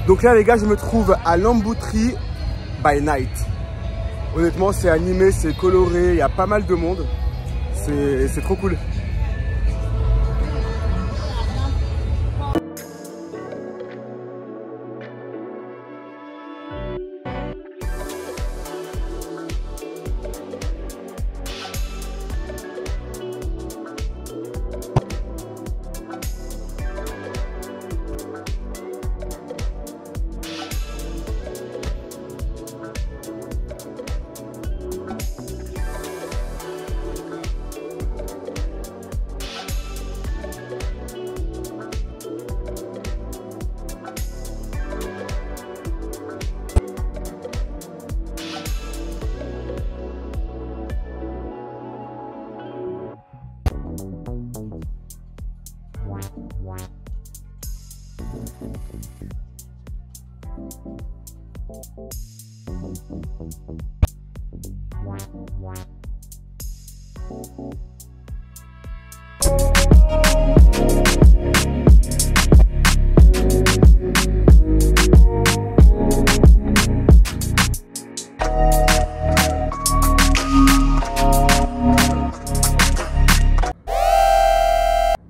Donc là les gars, je me trouve à Lambutry by Night. Honnêtement c'est animé, c'est coloré, il y a pas mal de monde. C'est trop cool.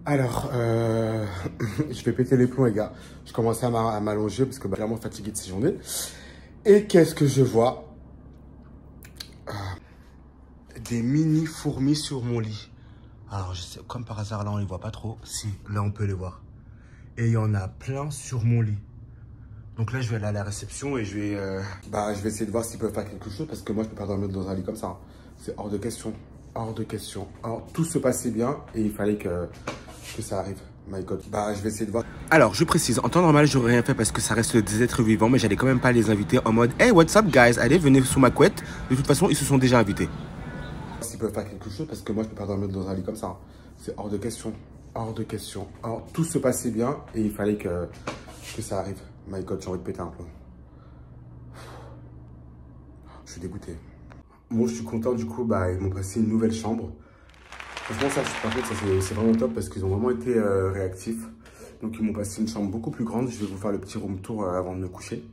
Alors, je vais péter les plombs les gars. Je commençais à m'allonger parce que bah, clairement fatigué de ces journées. Et qu'est-ce que je vois? Des mini fourmis sur mon lit. Alors, je sais, comme par hasard, là, on les voit pas trop. Si, là, on peut les voir. Et il y en a plein sur mon lit. Donc là, je vais aller à la réception et je vais essayer de voir s'ils peuvent faire quelque chose parce que moi, je peux pas dormir dans un lit comme ça. C'est hors de question. Hors de question. Alors, tout se passait bien et il fallait que ça arrive. My God. Bah, je vais essayer de voir. Alors, je précise, en temps normal, j'aurais rien fait parce que ça reste des êtres vivants, mais j'allais quand même pas les inviter en mode hey, what's up, guys? Allez, venez sous ma couette. De toute façon, ils se sont déjà invités. S'ils peuvent faire quelque chose parce que moi, je peux pas dormir dans un lit comme ça. C'est hors de question. Hors de question. Alors, tout se passait bien et il fallait que ça arrive. My God, j'ai envie de péter un plomb. Je suis dégoûté. Bon, je suis content du coup, bah, ils m'ont passé une nouvelle chambre. Franchement, ça, par contre, c'est vraiment top parce qu'ils ont vraiment été réactifs. Donc, ils m'ont passé une chambre beaucoup plus grande. Je vais vous faire le petit room tour avant de me coucher.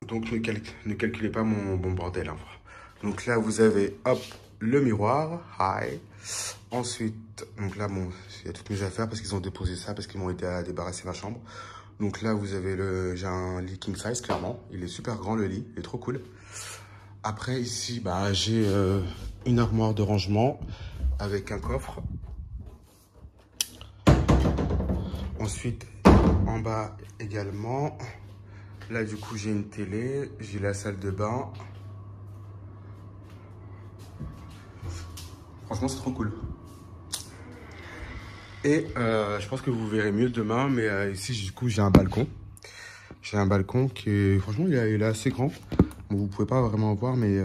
Donc, ne calculez pas mon bordel. Hein. Donc là, vous avez, hop, le miroir. Hi. Ensuite, donc là, bon, il y a toutes mes affaires parce qu'ils ont déposé ça, parce qu'ils m'ont aidé à débarrasser ma chambre. Donc là, vous avez j'ai un lit king size, clairement. Il est super grand, le lit. Il est trop cool. Après, ici, bah, j'ai une armoire de rangement avec un coffre. Ensuite, en bas également. Là, du coup, j'ai une télé. J'ai la salle de bain. Franchement, c'est trop cool. Et je pense que vous verrez mieux demain. Mais ici, du coup, j'ai un balcon. J'ai un balcon qui est, franchement, il est assez grand. Bon, vous pouvez pas vraiment voir, mais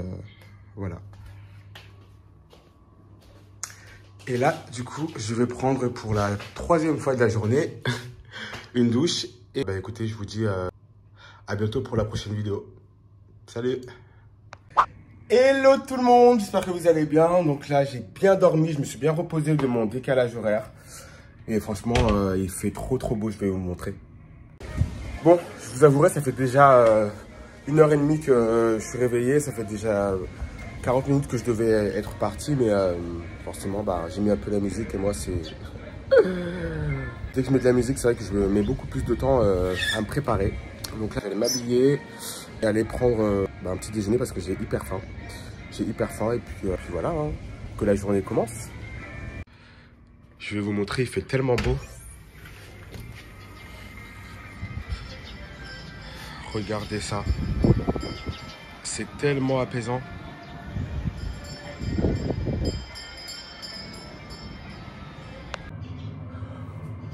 voilà. Et là, du coup, je vais prendre pour la 3e fois de la journée une douche. Et bah écoutez, je vous dis à bientôt pour la prochaine vidéo. Salut! Hello tout le monde, j'espère que vous allez bien. Donc là, j'ai bien dormi, je me suis bien reposé de mon décalage horaire. Et franchement, il fait trop beau, je vais vous montrer. Bon, je vous avouerai, ça fait déjà 1h30 que je suis réveillé. Ça fait déjà 40 minutes que je devais être parti. Mais forcément, bah, j'ai mis un peu la musique et moi, c'est... Dès que je mets de la musique, c'est vrai que je mets beaucoup plus de temps à me préparer. Donc là, j'allais m'habiller et aller prendre un petit déjeuner parce que j'ai hyper faim. J'ai hyper faim et puis voilà, hein, que la journée commence. Je vais vous montrer, il fait tellement beau. Regardez ça. C'est tellement apaisant.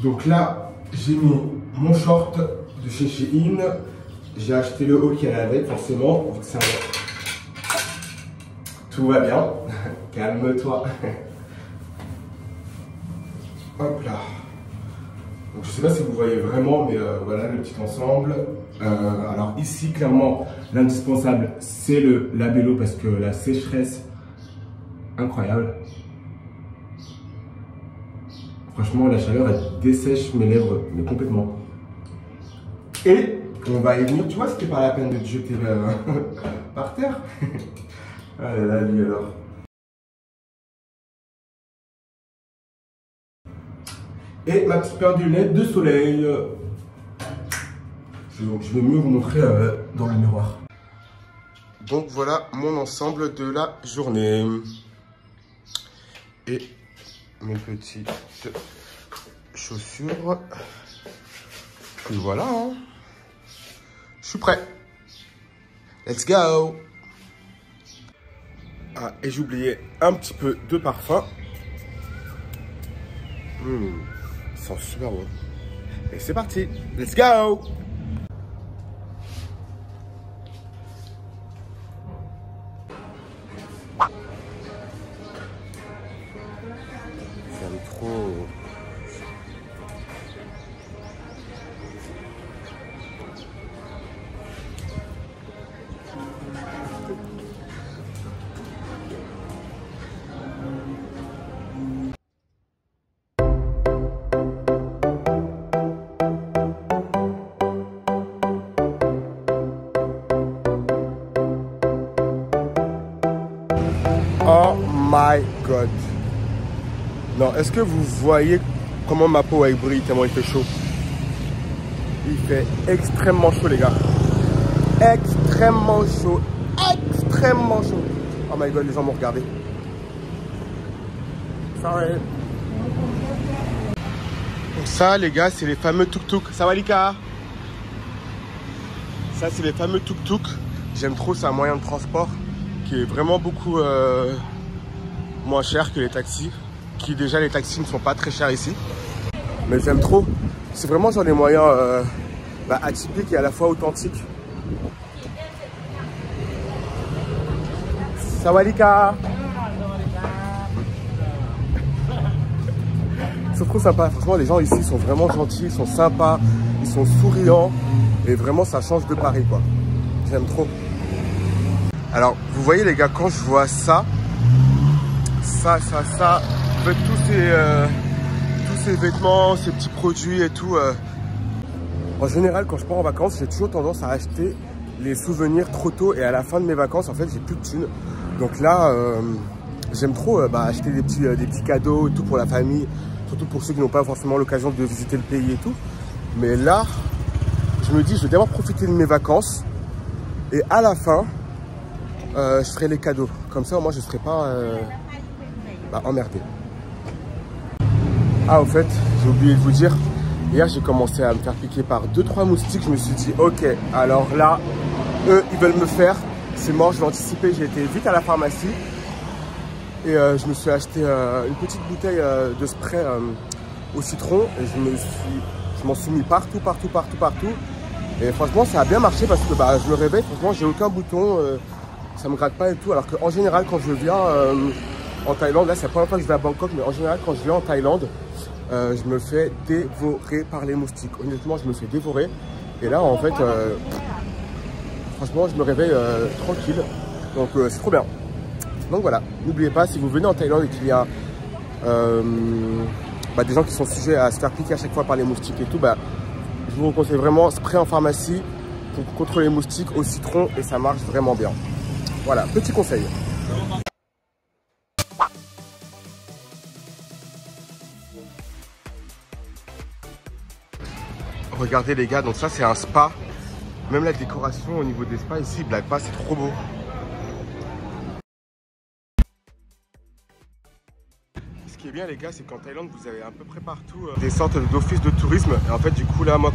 Donc là, j'ai mis mon short de chez Shein. J'ai acheté le haut qui allait avec, forcément. Vu que c'est un... Tout va bien. Calme-toi. Hop là. Donc, je ne sais pas si vous voyez vraiment, mais voilà le petit ensemble. Alors ici, clairement, l'indispensable, c'est le labello parce que la sécheresse, incroyable. Franchement, la chaleur, elle dessèche mes lèvres, mais complètement. Et On va y venir. Tu vois, c'était pas la peine de te jeter par terre. Ah là là, lui alors. Et ma petite paire de lunettes de soleil. Je vais mieux vous montrer dans le miroir. Donc voilà mon ensemble de la journée. Et mes petites chaussures. Et voilà. Hein. Je suis prêt. Let's go. Ah, et j'ai oublié un petit peu de parfum. Ça sent super bon. Et c'est parti. Let's go. J'aime trop. Oh my god. Non, est-ce que vous voyez comment ma peau elle brille tellement il fait chaud? Il fait extrêmement chaud les gars. Extrêmement chaud. Extrêmement chaud. Oh my god, les gens m'ont regardé. Sorry. Donc ça les gars, c'est les fameux tuk-tuk. Ça va Lika? Ça c'est les fameux tuk-tuk. J'aime trop, c'est un moyen de transport qui est vraiment beaucoup moins cher que les taxis. Qui déjà les taxis ne sont pas très chers ici. Mais j'aime trop. C'est vraiment genre des moyens atypiques et à la fois authentiques. Sawadika. C'est trop sympa. Franchement, les gens ici sont vraiment gentils, ils sont sympas, ils sont souriants. Et vraiment, ça change de Paris, quoi. J'aime trop. Alors, vous voyez, les gars, quand je vois ça, en fait, tous ces vêtements, ces petits produits et tout. En général, quand je pars en vacances, j'ai toujours tendance à acheter les souvenirs trop tôt. Et à la fin de mes vacances, en fait, j'ai plus de thunes. Donc là, j'aime trop acheter des petits cadeaux et tout pour la famille. Surtout pour ceux qui n'ont pas forcément l'occasion de visiter le pays et tout. Mais là, je me dis, je vais d'abord profiter de mes vacances. Et à la fin, je ferai les cadeaux. Comme ça, moi, je ne serai pas emmerdé. Ah, au fait, j'ai oublié de vous dire, hier, j'ai commencé à me faire piquer par 2-3 moustiques. Je me suis dit, ok, alors là, eux, ils veulent me faire. C'est mort, je vais anticiper. J'ai été vite à la pharmacie. Et je me suis acheté une petite bouteille de spray au citron. Et je m'en suis mis partout. Et franchement, ça a bien marché parce que je me réveille. Franchement, j'ai aucun bouton. Ça me gratte pas et tout. Alors qu'en général, quand je viens en Thaïlande, là, c'est la première fois que je vais à Bangkok. Mais en général, quand je viens en Thaïlande, je me fais dévorer par les moustiques. Honnêtement, je me fais dévorer. Et là, en fait, franchement, je me réveille tranquille. Donc, c'est trop bien. Donc voilà, n'oubliez pas, si vous venez en Thaïlande et qu'il y a des gens qui sont sujets à se faire piquer à chaque fois par les moustiques et tout, je vous conseille vraiment spray en pharmacie pour contrôler les moustiques au citron et ça marche vraiment bien. Voilà, petit conseil. Regardez les gars, donc ça c'est un spa. Même la décoration au niveau des spas ici, blague pas, c'est trop beau. Ce qui est bien les gars, c'est qu'en Thaïlande vous avez à peu près partout des sortes d'offices de tourisme. Et en fait du coup là, moi,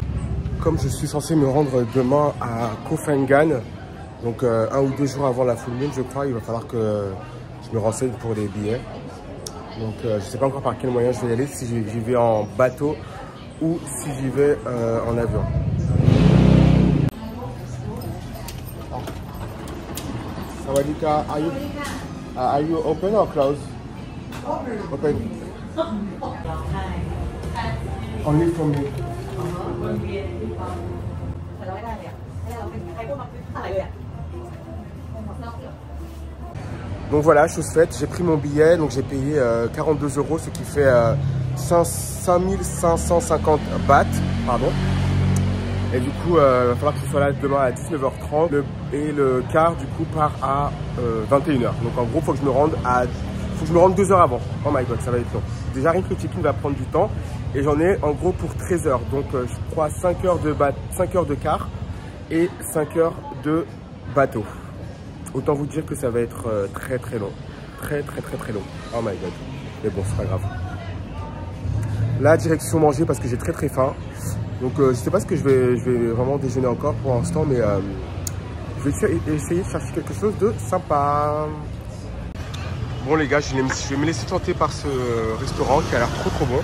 comme je suis censé me rendre demain à Koh Phangan, donc 1 ou 2 jours avant la full moon je crois, il va falloir que je me renseigne pour les billets. Donc je sais pas encore par quel moyen je vais y aller, si j'y vais en bateau ou si j'y vais en avion. Sawadika, are you open or closed? Open. Only for me. Donc voilà, chose faite, j'ai pris mon billet, donc j'ai payé 42 €, ce qui fait 5550 bahts, pardon. Et du coup, il va falloir que ce soit là demain à 19h30. Et le car, du coup, part à 21h. Donc en gros, il faut que je me rende 2 heures avant. Oh my god, ça va être long. Déjà, rien que le check-in va prendre du temps. Et j'en ai en gros pour 13 heures. Donc je crois 5 heures de car et 5 heures de bateau. Autant vous dire que ça va être très très long. Très long. Oh my god. Mais bon, c'est pas grave. Là, direction manger parce que j'ai très faim. Donc je sais pas ce que je vais vraiment déjeuner encore pour l'instant, mais je vais essayer de chercher quelque chose de sympa. Bon les gars, je vais me laisser tenter par ce restaurant qui a l'air trop bon.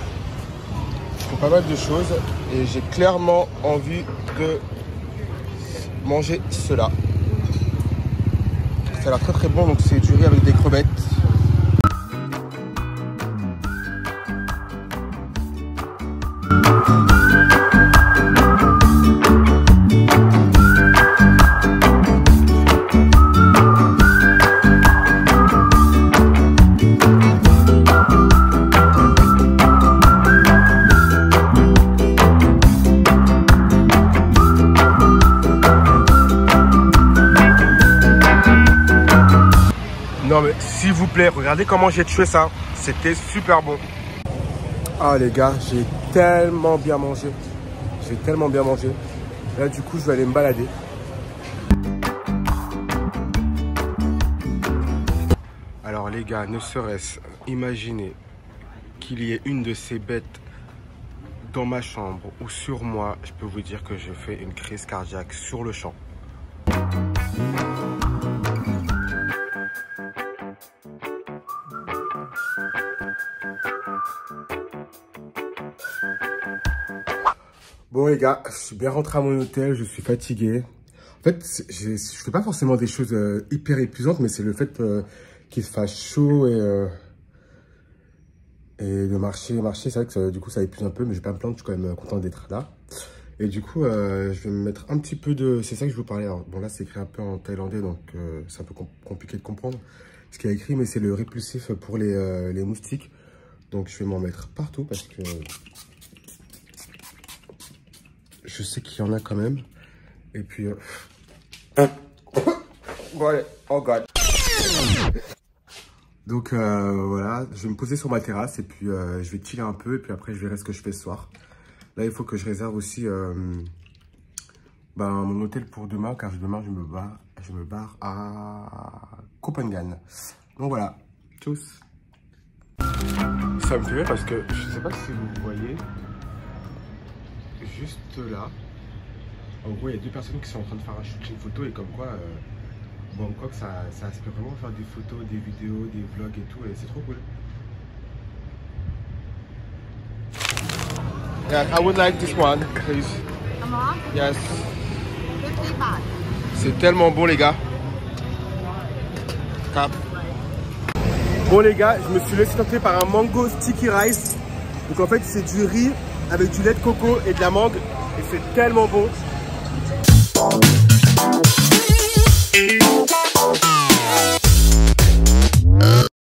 Ils font pas mal de choses et j'ai clairement envie de manger cela. Ça a l'air très bon, donc c'est du riz avec des crevettes. Non mais s'il vous plaît, regardez comment j'ai tué ça. C'était super bon. Ah les gars, j'ai tellement bien mangé. J'ai tellement bien mangé. Là du coup, je vais aller me balader. Alors les gars, ne serait-ce imaginer qu'il y ait une de ces bêtes dans ma chambre ou sur moi, je peux vous dire que je fais une crise cardiaque sur le champ. Bon les gars, je suis bien rentré à mon hôtel, je suis fatigué. En fait, je fais pas forcément des choses hyper épuisantes, mais c'est le fait qu'il fasse chaud et de marcher, c'est vrai que du coup ça épuise un peu, mais je vais pas me plaindre, je suis quand même content d'être là. Et du coup, je vais me mettre un petit peu de... C'est ça que je vous parlais. Alors, bon là c'est écrit un peu en thaïlandais, donc c'est un peu compliqué de comprendre ce qu'il y a écrit, mais c'est le répulsif pour les moustiques. Donc je vais m'en mettre partout parce que... je sais qu'il y en a quand même. Et puis... bon allez, oh god. Donc voilà, je vais me poser sur ma terrasse et puis je vais chiller un peu. Et puis après, je verrai ce que je fais ce soir. Là, il faut que je réserve aussi mon hôtel pour demain. Car demain, je me barre à Copenhague. Donc voilà, tchuss. Ça me fait rire parce que je sais pas si vous voyez... juste là, en gros il y a deux personnes qui sont en train de faire un shoot, une photo et comme quoi Bangkok ça aspire vraiment à faire des photos, des vidéos, des vlogs et tout et c'est trop cool. Yeah, I would like this one, please. Yes. C'est tellement bon les gars. Cap. Bon les gars, je me suis laissé tenter par un mango sticky rice. Donc en fait c'est du riz avec du lait de coco et de la mangue et c'est tellement bon.